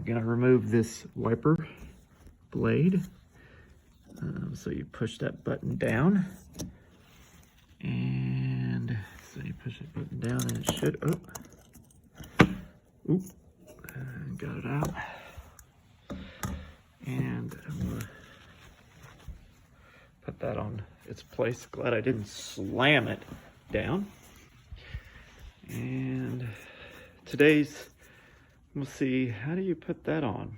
gonna remove this wiper blade. So you push that button down, and so you push that button down, and it should. Got it out. And I'm gonna put that on its place. Glad I didn't slam it down. And we'll see, how do you put that on?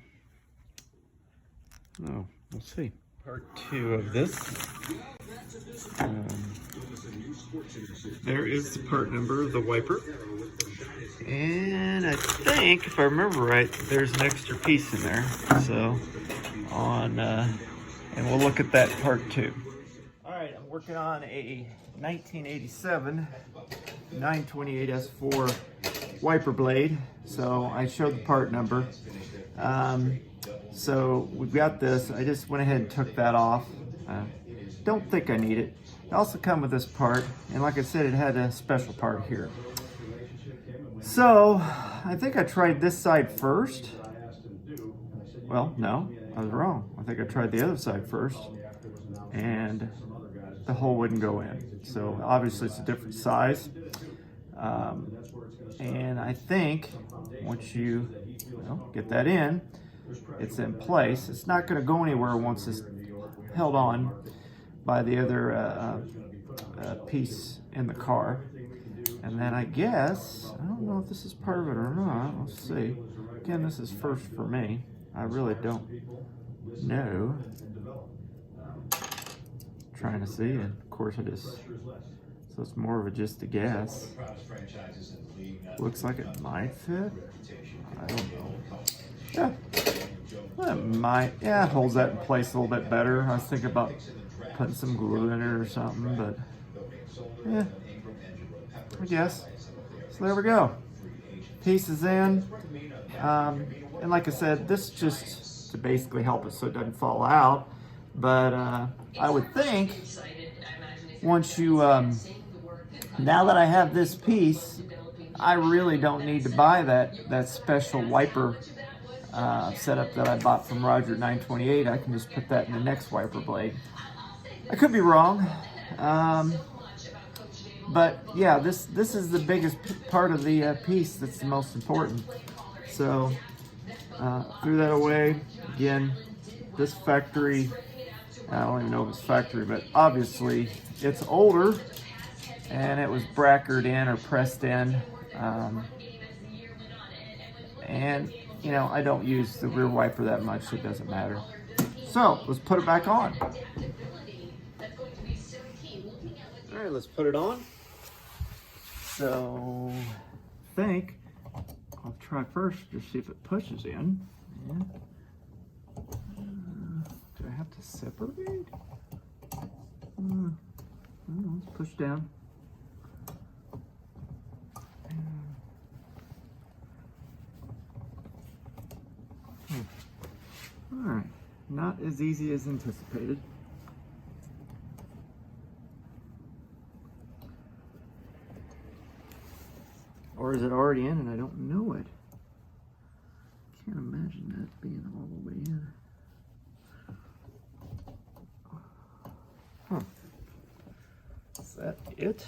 Oh, we'll see. Part 2 of this. There is the part number of the wiper. And I think, if I remember right, there's an extra piece in there. So, and we'll look at that part 2. All right, I'm working on a 1987 928S4 wiper blade. So I showed the part number. So we've got this. I just went ahead and took that off. Don't think I need it. It also come with this part, and like I said, it had a special part here. So I think I tried this side first. Well, no, I was wrong. I think I tried the other side first, and the hole wouldn't go in. So obviously it's a different size. And I think once you get that in, it's in place. It's not going to go anywhere once it's held on by the other piece in the car. And then I guess, I don't know if this is part of it or not. Let's see. Again, this is first for me. I really don't know. Trying to see, and of course it is. So it's more of a just a guess. Looks like it might fit. I don't know. Yeah. It might. Yeah, it holds that in place a little bit better. I was thinking about putting some glue in it or something, but yeah, I guess. So there we go. Piece is in. And like I said, this just to basically help it so it doesn't fall out. But I would think once you, now that I have this piece, I really don't need to buy that special wiper setup that I bought from Roger 928. I can just put that in the next wiper blade. I could be wrong. But yeah, this is the biggest part of the piece that's the most important. So threw that away. Again, this factory, I don't even know if it's factory, but obviously it's older, and it was brackered in or pressed in. And you know, I don't use the rear wiper that much, so it doesn't matter. So let's put it back on. All right, let's put it on. So I think I'll try first to see if it pushes in. Yeah. Do I have to separate? Let's push down. All right, not as easy as anticipated. Or is it already in and I don't know it? Can't imagine that being all the way in. Huh. Is that it?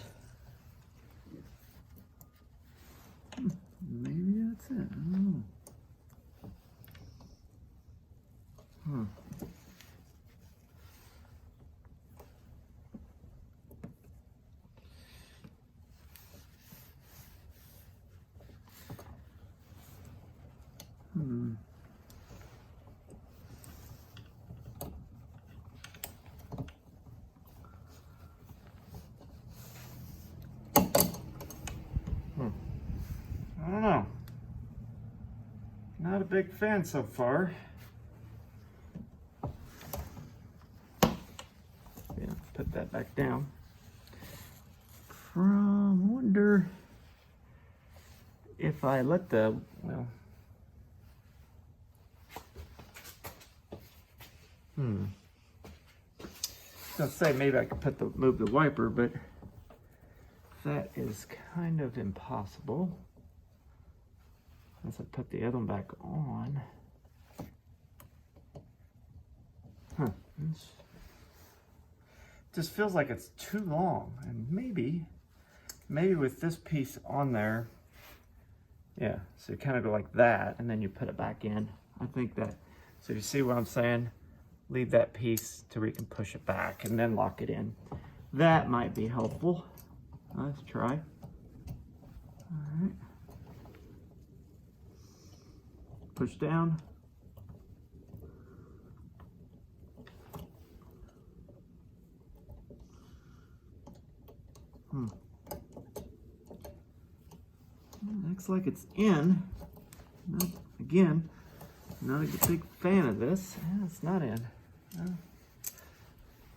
Maybe that's it. I don't know. I don't know. Not a big fan so far. Yeah, put that back down. I wonder if I let the, well, I was gonna say maybe I could move the wiper, but that is kind of impossible. Once I put the other one back on. Just feels like it's too long, and maybe with this piece on there, yeah, so you kind of go like that, and then you put it back in. I think that, so you see what I'm saying? Leave that piece to where you can push it back and then lock it in. That might be helpful. Let's try. All right. Push down. Looks like it's in. Again, not a big fan of this. Yeah, it's not in.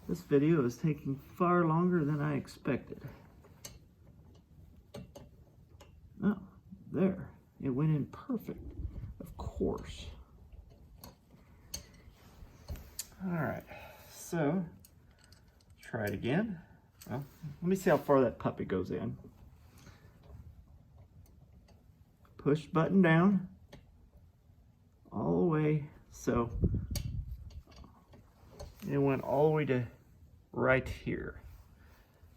This video is taking far longer than I expected. Oh, there. It went in perfect. Of course. All right, so try it again. Well, let me see how far that puppy goes in. Push button down all the way, so it went all the way to right here.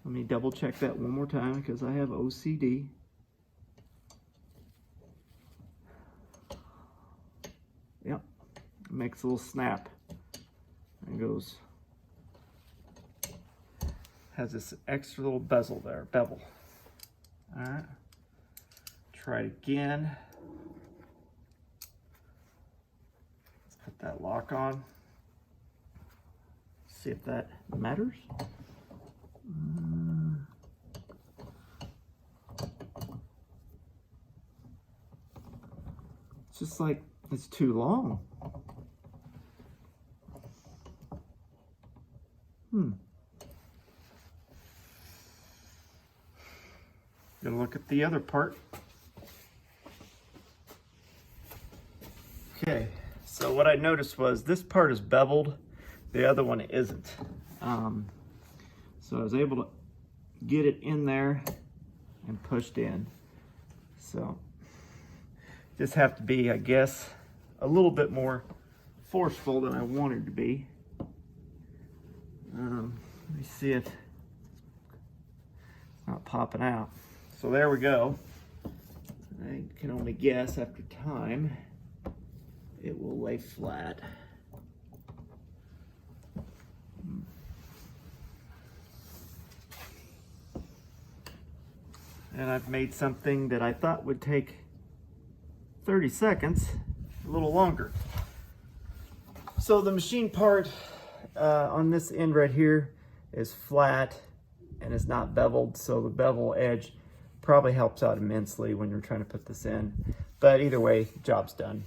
Let me double check that one more time because I have OCD. Yep, it makes a little snap and goes, has this extra little bevel. All right. Try it again. Let's put that lock on. See if that matters. It's just like it's too long. Gonna look at the other part. Okay, so what I noticed was this part is beveled, the other one isn't. So I was able to get it in there and pushed in. So just have to be, I guess, a little bit more forceful than I wanted to be. Let me see it. It's not popping out. So there we go. I can only guess after time it will lay flat. And I've made something that I thought would take 30 seconds, a little longer. So the machine part on this end right here is flat and it's not beveled, so the bevel edge probably helps out immensely when you're trying to put this in. But either way, job's done.